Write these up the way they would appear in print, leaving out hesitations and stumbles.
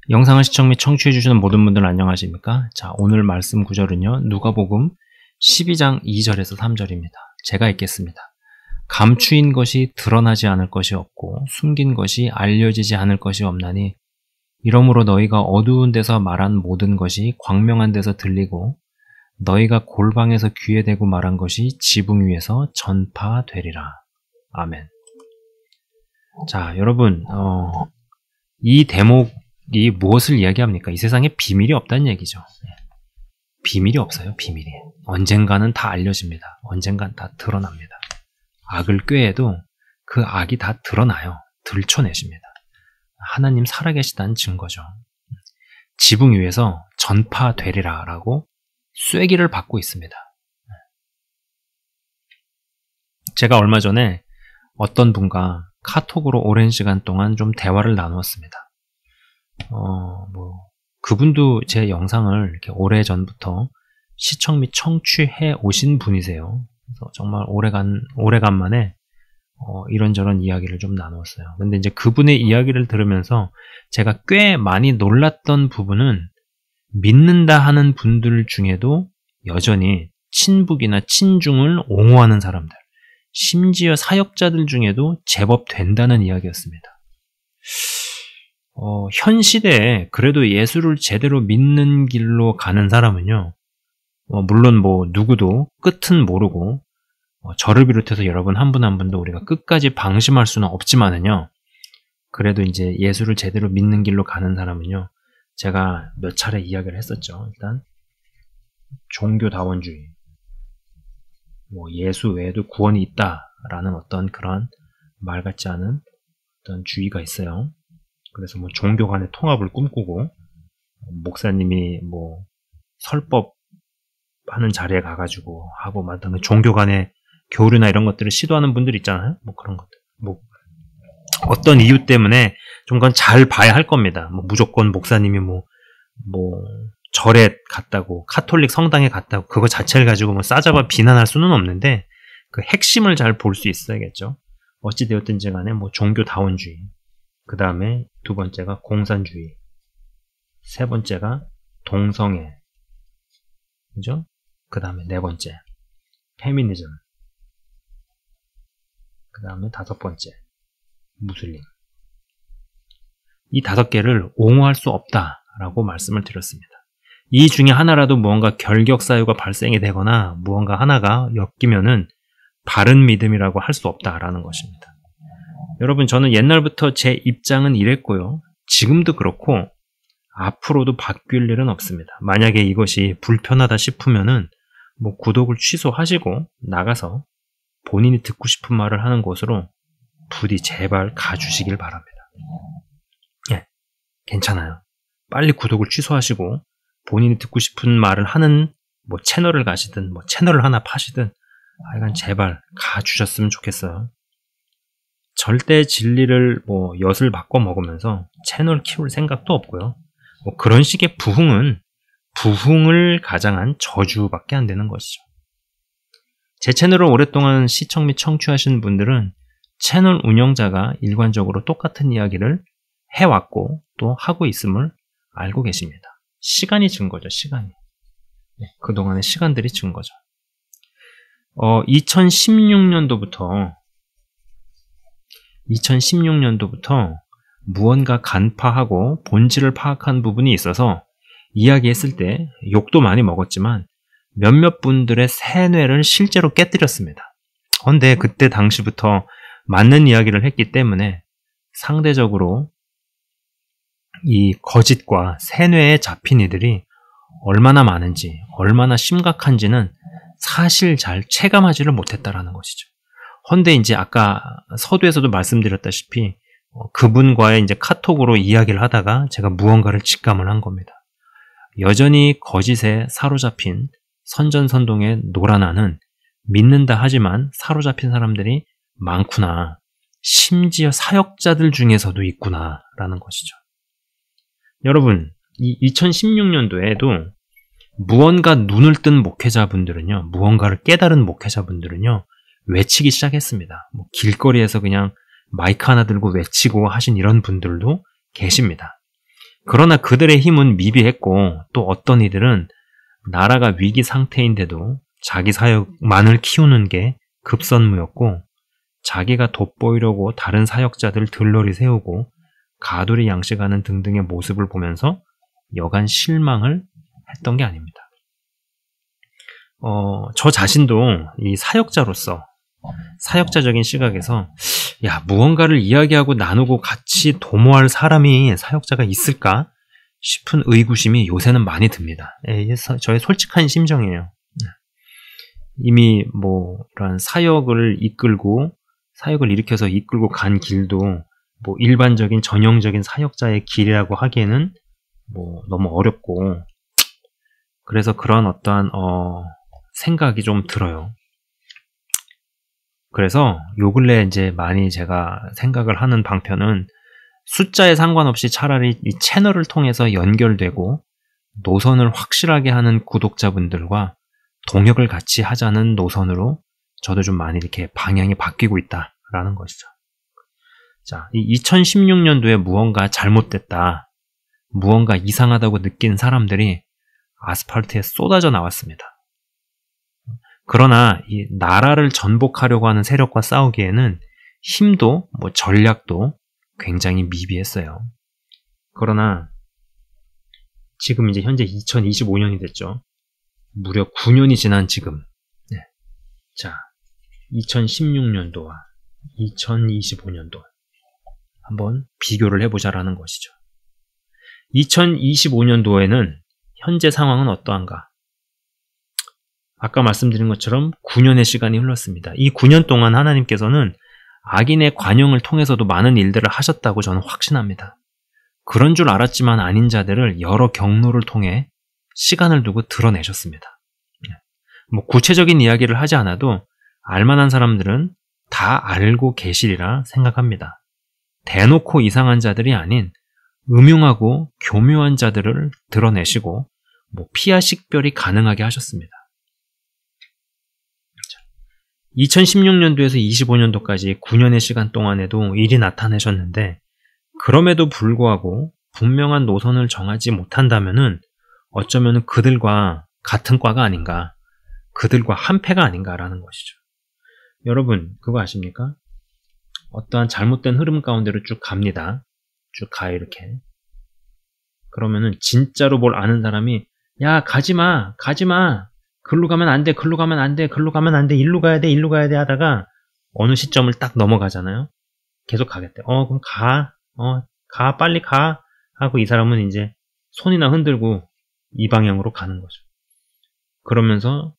영상을 시청 및 청취해주시는 모든 분들 안녕하십니까? 자, 오늘 말씀 구절은요, 누가복음 12장 2절에서 3절입니다. 제가 읽겠습니다. 감추인 것이 드러나지 않을 것이 없고 숨긴 것이 알려지지 않을 것이 없나니 이러므로 너희가 어두운 데서 말한 모든 것이 광명한 데서 들리고 너희가 골방에서 귀에 대고 말한 것이 지붕 위에서 전파되리라. 아멘. 자, 여러분, 이 대목이 무엇을 이야기합니까? 이 세상에 비밀이 없다는 얘기죠. 비밀이 없어요, 비밀이. 언젠가는 다 알려집니다. 언젠가는 다 드러납니다. 악을 꾀해도 그 악이 다 드러나요. 들춰내십니다. 하나님 살아계시다는 증거죠. 지붕 위에서 전파되리라 라고 쐐기를 받고 있습니다. 제가 얼마 전에 어떤 분과 카톡으로 오랜 시간 동안 좀 대화를 나누었습니다. 그분도 제 영상을 이렇게 오래전부터 시청 및 청취해 오신 분이세요. 그래서 정말 오래간만에 이런저런 이야기를 좀 나누었어요. 근데 이제 그분의 이야기를 들으면서 제가 꽤 많이 놀랐던 부분은 믿는다 하는 분들 중에도 여전히 친북이나 친중을 옹호하는 사람들, 심지어 사역자들 중에도 제법 된다는 이야기였습니다. 현 시대에 그래도 예수를 제대로 믿는 길로 가는 사람은요, 물론 누구도 끝은 모르고, 저를 비롯해서 여러분 한 분 한 분도 우리가 끝까지 방심할 수는 없지만은요, 그래도 이제 예수를 제대로 믿는 길로 가는 사람은요, 제가 몇 차례 이야기를 했었죠. 일단, 종교다원주의. 예수 외에도 구원이 있다라는 어떤 그런 말 같지 않은 어떤 주의가 있어요. 그래서 종교 간의 통합을 꿈꾸고, 목사님이 설법 하는 자리에 가가지고 하고 만드는 종교 간의 교류나 이런 것들을 시도하는 분들 있잖아요. 그런 것들. 어떤 이유 때문에 좀 그건 잘 봐야 할 겁니다. 무조건 목사님이 절에 갔다고, 카톨릭 성당에 갔다고, 그거 자체를 가지고 싸잡아 비난할 수는 없는데, 그 핵심을 잘 볼 수 있어야겠죠. 어찌되었든지 간에 종교다원주의. 그 다음에 두 번째가 공산주의. 세 번째가 동성애. 그죠? 그 다음에 네 번째, 페미니즘. 그 다음에 다섯 번째, 무슬림. 이 5개를 옹호할 수 없다라고 말씀을 드렸습니다. 이 중에 하나라도 무언가 결격사유가 발생이 되거나 무언가 하나가 엮이면은 바른 믿음이라고 할 수 없다라는 것입니다. 여러분, 저는 옛날부터 제 입장은 이랬고요. 지금도 그렇고 앞으로도 바뀔 일은 없습니다. 만약에 이것이 불편하다 싶으면은 구독을 취소하시고 나가서 본인이 듣고 싶은 말을 하는 곳으로 부디 제발 가주시길 바랍니다. 예, 괜찮아요. 빨리 구독을 취소하시고 본인이 듣고 싶은 말을 하는 채널을 가시든 채널을 하나 파시든 하여간 제발 가주셨으면 좋겠어요. 절대 진리를 엿을 바꿔 먹으면서 채널 키울 생각도 없고요. 그런 식의 부흥을 가장한 저주밖에 안 되는 것이죠. 제 채널을 오랫동안 시청 및 청취하신 분들은 채널 운영자가 일관적으로 똑같은 이야기를 해왔고 또 하고 있음을 알고 계십니다. 시간이 증거죠, 시간이. 네, 그동안의 시간들이 증거죠. 2016년도부터 무언가 간파하고 본질을 파악한 부분이 있어서 이야기했을 때 욕도 많이 먹었지만 몇몇 분들의 세뇌를 실제로 깨뜨렸습니다. 그런데 그때 당시부터 맞는 이야기를 했기 때문에 상대적으로 이 거짓과 세뇌에 잡힌 이들이 얼마나 많은지, 얼마나 심각한지는 사실 잘 체감하지를 못했다라는 것이죠. 헌데 이제 아까 서두에서도 말씀드렸다시피 그분과의 이제 카톡으로 이야기를 하다가 제가 무언가를 직감을 한 겁니다. 여전히 거짓에 사로잡힌 선전선동의 노란하는 믿는다 하지만 사로잡힌 사람들이 많구나. 심지어 사역자들 중에서도 있구나 라는 것이죠. 여러분, 이 2016년도에도 무언가 눈을 뜬 목회자분들은요, 무언가를 깨달은 목회자분들은요, 외치기 시작했습니다. 길거리에서 그냥 마이크 하나 들고 외치고 하신 이런 분들도 계십니다. 그러나 그들의 힘은 미비했고 또 어떤 이들은 나라가 위기 상태인데도 자기 사역만을 키우는 게 급선무였고 자기가 돋보이려고 다른 사역자들 들러리 세우고 가두리 양식하는 등등의 모습을 보면서 여간 실망을 했던 게 아닙니다. 저 자신도 이 사역자로서 사역자적인 시각에서 무언가를 이야기하고 나누고 같이 도모할 사람이 사역자가 있을까 싶은 의구심이 요새는 많이 듭니다. 저의 솔직한 심정이에요. 이미 이런 사역을 일으켜서 이끌고 간 길도 일반적인 전형적인 사역자의 길이라고 하기에는 너무 어렵고 그래서 그런 어떠한 생각이 좀 들어요. 그래서 요 근래 이제 많이 제가 생각을 하는 방편은 숫자에 상관없이 차라리 이 채널을 통해서 연결되고 노선을 확실하게 하는 구독자분들과 동역을 같이 하자는 노선으로 저도 좀 많이 이렇게 방향이 바뀌고 있다라는 것이죠. 자, 이 2016년도에 무언가 잘못됐다, 무언가 이상하다고 느낀 사람들이 아스팔트에 쏟아져 나왔습니다. 그러나 이 나라를 전복하려고 하는 세력과 싸우기에는 힘도 전략도 굉장히 미비했어요. 그러나 지금 이제 현재 2025년이 됐죠. 무려 9년이 지난 지금. 자, 2016년도와 2025년도 한번 비교를 해보자라는 것이죠. 2025년도에는 현재 상황은 어떠한가? 아까 말씀드린 것처럼 9년의 시간이 흘렀습니다. 이 9년 동안 하나님께서는 악인의 관용을 통해서도 많은 일들을 하셨다고 저는 확신합니다. 그런 줄 알았지만 아닌 자들을 여러 경로를 통해 시간을 두고 드러내셨습니다. 구체적인 이야기를 하지 않아도 알만한 사람들은 다 알고 계시리라 생각합니다. 대놓고 이상한 자들이 아닌 음흉하고 교묘한 자들을 드러내시고 피아 식별이 가능하게 하셨습니다. 2016년도에서 25년도까지 9년의 시간 동안에도 일이 나타나셨는데 그럼에도 불구하고 분명한 노선을 정하지 못한다면은 어쩌면 그들과 같은 과가 아닌가, 그들과 한패가 아닌가라는 것이죠. 여러분 그거 아십니까? 어떠한 잘못된 흐름 가운데로 쭉 갑니다. 쭉 가요 이렇게. 그러면은 진짜로 뭘 아는 사람이 야 가지마 가지마 글로 가면 안 돼, 글로 가면 안 돼, 글로 가면 안 돼, 일로 가야 돼, 일로 가야 돼 하다가 어느 시점을 딱 넘어가잖아요. 계속 가겠대. 그럼 가, 빨리 가 하고 이 사람은 이제 손이나 흔들고 이 방향으로 가는 거죠. 그러면서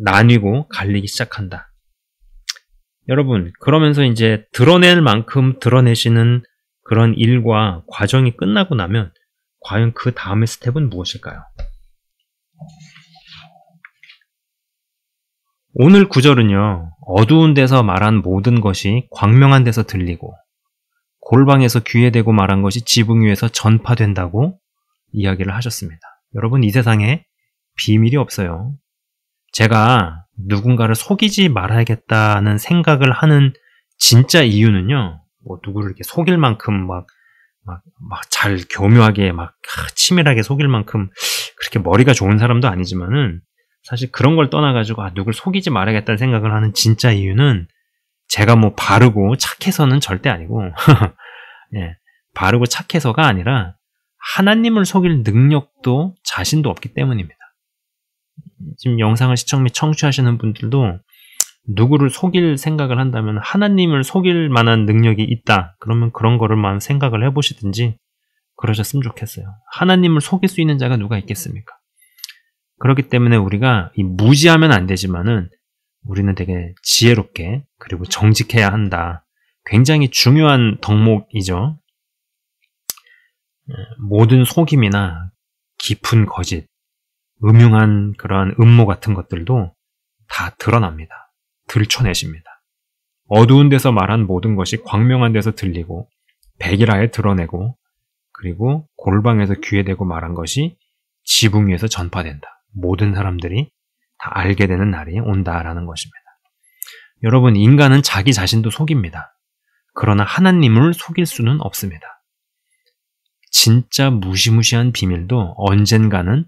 나뉘고 갈리기 시작한다. 여러분, 그러면서 이제 드러낼 만큼 드러내시는 그런 일과 과정이 끝나고 나면 과연 그 다음의 스텝은 무엇일까요? 오늘 구절은요, 어두운 데서 말한 모든 것이 광명한 데서 들리고 골방에서 귀에 대고 말한 것이 지붕 위에서 전파된다고 이야기를 하셨습니다. 여러분, 이 세상에 비밀이 없어요. 제가 누군가를 속이지 말아야겠다는 생각을 하는 진짜 이유는요, 누구를 이렇게 속일 만큼 잘 교묘하게 치밀하게 속일 만큼 그렇게 머리가 좋은 사람도 아니지만은 사실 그런 걸 떠나가지고 누굴 속이지 말아야겠다는 생각을 하는 진짜 이유는 제가 바르고 착해서는 절대 아니고 예, 바르고 착해서가 아니라 하나님을 속일 능력도 자신도 없기 때문입니다. 지금 영상을 시청 및 청취하시는 분들도 누구를 속일 생각을 한다면 하나님을 속일 만한 능력이 있다. 그러면 그런 거를만 생각을 해보시든지 그러셨으면 좋겠어요. 하나님을 속일 수 있는 자가 누가 있겠습니까? 그렇기 때문에 우리가 무지하면 안 되지만은 우리는 되게 지혜롭게 그리고 정직해야 한다. 굉장히 중요한 덕목이죠. 모든 속임이나 깊은 거짓, 음흉한 그러한 음모 같은 것들도 다 드러납니다. 들춰내십니다. 어두운 데서 말한 모든 것이 광명한 데서 들리고 백일하에 드러내고 그리고 골방에서 귀에 대고 말한 것이 지붕 위에서 전파된다. 모든 사람들이 다 알게 되는 날이 온다라는 것입니다. 여러분, 인간은 자기 자신도 속입니다. 그러나 하나님을 속일 수는 없습니다. 진짜 무시무시한 비밀도 언젠가는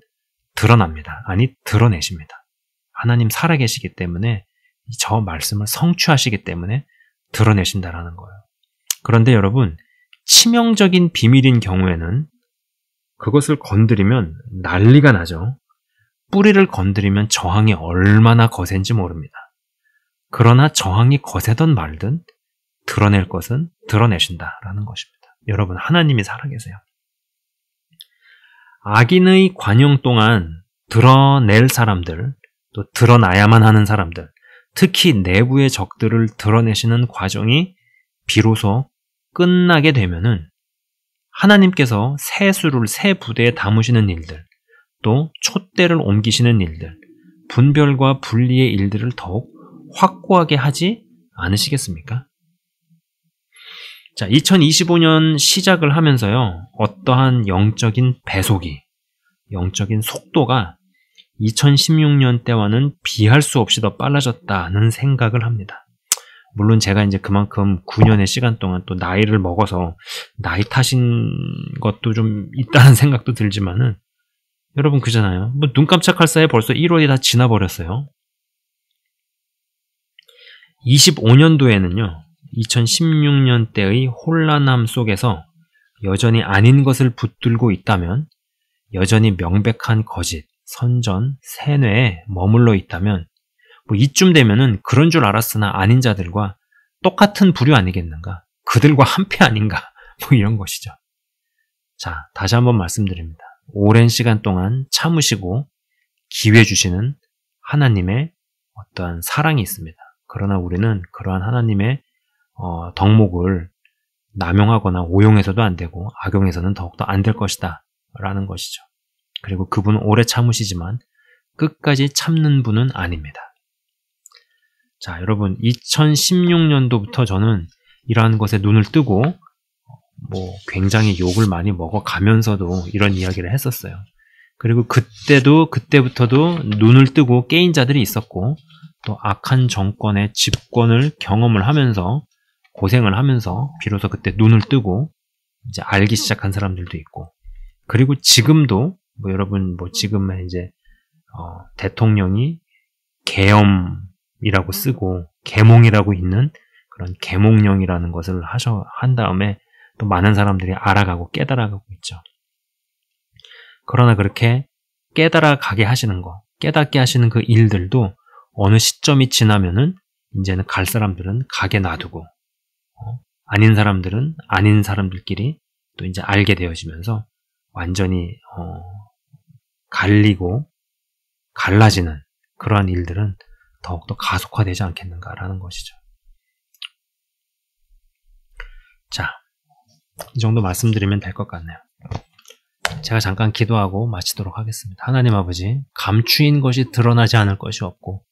드러납니다. 아니, 드러내십니다. 하나님 살아계시기 때문에 저 말씀을 성취하시기 때문에 드러내신다라는 거예요. 그런데 여러분, 치명적인 비밀인 경우에는 그것을 건드리면 난리가 나죠. 뿌리를 건드리면 저항이 얼마나 거센지 모릅니다. 그러나 저항이 거세든 말든 드러낼 것은 드러내신다라는 것입니다. 여러분, 하나님이 살아계세요. 악인의 관용 동안 드러낼 사람들, 또 드러나야만 하는 사람들, 특히 내부의 적들을 드러내시는 과정이 비로소 끝나게 되면은 하나님께서 새 수를 새 부대에 담으시는 일들, 또 촛대를 옮기시는 일들, 분별과 분리의 일들을 더욱 확고하게 하지 않으시겠습니까? 자, 2025년 시작을 하면서요, 어떠한 영적인 배속이, 영적인 속도가 2016년 때와는 비할 수 없이 더 빨라졌다는 생각을 합니다. 물론 제가 이제 그만큼 9년의 시간 동안 또 나이를 먹어서 나이 탓인 것도 좀 있다는 생각도 들지만은, 여러분 그잖아요. 뭐 눈 깜짝할 사이에 벌써 1월이 다 지나버렸어요. 25년도에는요, 2016년 때의 혼란함 속에서 여전히 아닌 것을 붙들고 있다면, 여전히 명백한 거짓, 선전, 세뇌에 머물러 있다면, 뭐 이쯤 되면은 그런 줄 알았으나 아닌 자들과 똑같은 부류 아니겠는가? 그들과 한패 아닌가? 뭐 이런 것이죠. 자, 다시 한번 말씀드립니다. 오랜 시간 동안 참으시고 기회 주시는 하나님의 어떠한 사랑이 있습니다. 그러나 우리는 그러한 하나님의 덕목을 남용하거나 오용해서도 안 되고 악용해서는 더욱더 안 될 것이다 라는 것이죠. 그리고 그분은 오래 참으시지만 끝까지 참는 분은 아닙니다. 자, 여러분, 2016년도부터 저는 이러한 것에 눈을 뜨고 굉장히 욕을 많이 먹어가면서도 이런 이야기를 했었어요. 그리고 그때부터도 눈을 뜨고 깨인 자들이 있었고, 또 악한 정권의 집권을 경험을 하면서 고생을 하면서 비로소 그때 눈을 뜨고 이제 알기 시작한 사람들도 있고, 그리고 지금도 여러분 지금은 이제 대통령이 계엄이라고 쓰고 계몽이라고 있는 그런 계몽령이라는 것을 한 다음에 또 많은 사람들이 알아가고 깨달아가고 있죠. 그러나 그렇게 깨달아가게 하시는 거, 깨닫게 하시는 그 일들도 어느 시점이 지나면은 이제는 갈 사람들은 가게 놔두고, 아닌 사람들은 아닌 사람들끼리 또 이제 알게 되어지면서 완전히 갈리고 갈라지는 그러한 일들은 더욱더 가속화되지 않겠는가라는 것이죠. 자, 이 정도 말씀드리면 될 것 같네요. 제가 잠깐 기도하고 마치도록 하겠습니다. 하나님 아버지, 감추인 것이 드러나지 않을 것이 없고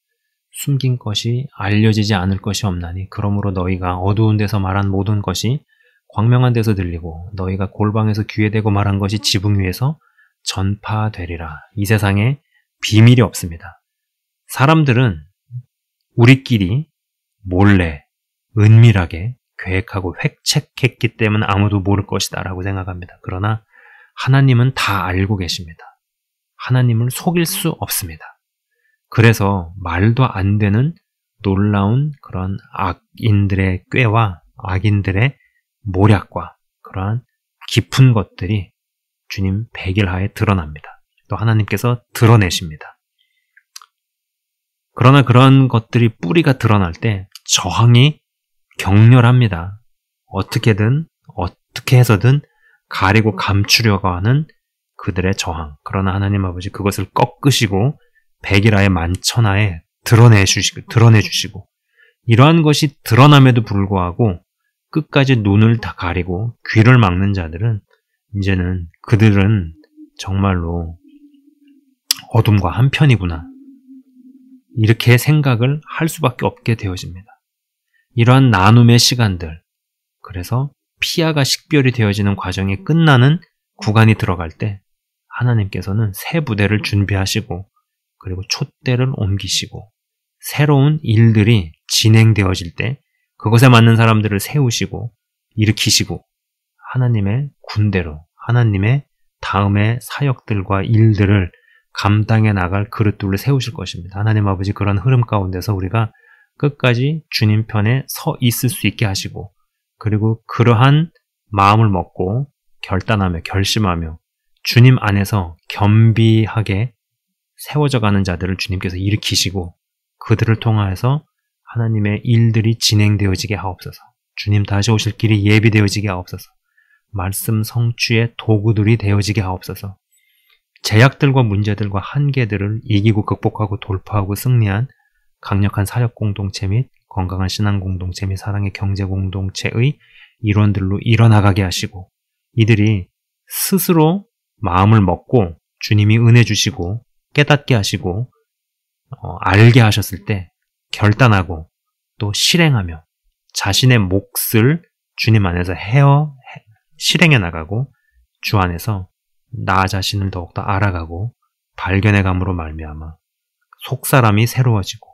숨긴 것이 알려지지 않을 것이 없나니, 그러므로 너희가 어두운 데서 말한 모든 것이 광명한 데서 들리고 너희가 골방에서 귀에 대고 말한 것이 지붕 위에서 전파되리라. 이 세상에 비밀이 없습니다. 사람들은 우리끼리 몰래 은밀하게 계획하고 획책했기 때문에 아무도 모를 것이다 라고 생각합니다. 그러나 하나님은 다 알고 계십니다. 하나님을 속일 수 없습니다. 그래서 말도 안 되는 놀라운 그런 악인들의 꾀와 악인들의 모략과 그러한 깊은 것들이 주님 백일하에 드러납니다. 또 하나님께서 드러내십니다. 그러나 그런 것들이 뿌리가 드러날 때 저항이 격렬합니다. 어떻게든 어떻게 해서든 가리고 감추려고 하는 그들의 저항. 그러나 하나님 아버지 그것을 꺾으시고 백일하에 만천하에 드러내주시고 이러한 것이 드러남에도 불구하고 끝까지 눈을 다 가리고 귀를 막는 자들은 이제는 그들은 정말로 어둠과 한편이구나. 이렇게 생각을 할 수밖에 없게 되어집니다. 이러한 나눔의 시간들, 그래서 피아가 식별이 되어지는 과정이 끝나는 구간이 들어갈 때 하나님께서는 새 부대를 준비하시고 그리고 촛대를 옮기시고 새로운 일들이 진행되어질 때 그것에 맞는 사람들을 세우시고 일으키시고 하나님의 군대로, 하나님의 다음의 사역들과 일들을 감당해 나갈 그릇들을 세우실 것입니다. 하나님 아버지 그런 흐름 가운데서 우리가 끝까지 주님 편에 서 있을 수 있게 하시고 그리고 그러한 마음을 먹고 결단하며 결심하며 주님 안에서 겸비하게 세워져 가는 자들을 주님께서 일으키시고 그들을 통하여서 하나님의 일들이 진행되어지게 하옵소서. 주님 다시 오실 길이 예비되어지게 하옵소서. 말씀 성취의 도구들이 되어지게 하옵소서. 제약들과 문제들과 한계들을 이기고 극복하고 돌파하고 승리한 강력한 사역 공동체 및 건강한 신앙 공동체 및 사랑의 경제 공동체의 일원들로 일어나가게 하시고 이들이 스스로 마음을 먹고 주님이 은혜 주시고 깨닫게 하시고 알게 하셨을 때 결단하고 또 실행하며 자신의 몫을 주님 안에서 실행해 나가고 주 안에서 나 자신을 더욱더 알아가고 발견해감으로 말미암아 속사람이 새로워지고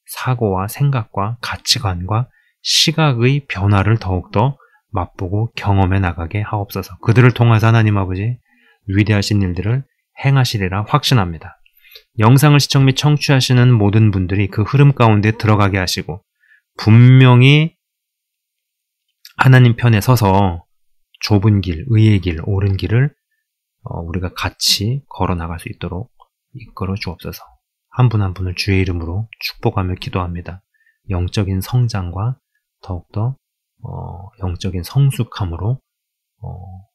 사고와 생각과 가치관과 시각의 변화를 더욱더 맛보고 경험해 나가게 하옵소서. 그들을 통해서 하나님 아버지 위대하신 일들을 행하시리라 확신합니다. 영상을 시청 및 청취하시는 모든 분들이 그 흐름 가운데 들어가게 하시고 분명히 하나님 편에 서서 좁은 길, 의의 길, 옳은 길을 우리가 같이 걸어 나갈 수 있도록 이끌어 주옵소서. 한 분 한 분을 주의 이름으로 축복하며 기도합니다. 영적인 성장과 더욱더 영적인 성숙함으로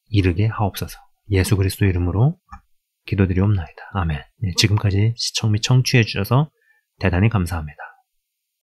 이르게 하옵소서. 예수 그리스도 이름으로 기도드리옵나이다. 아멘. 네, 지금까지 시청 및 청취해 주셔서 대단히 감사합니다.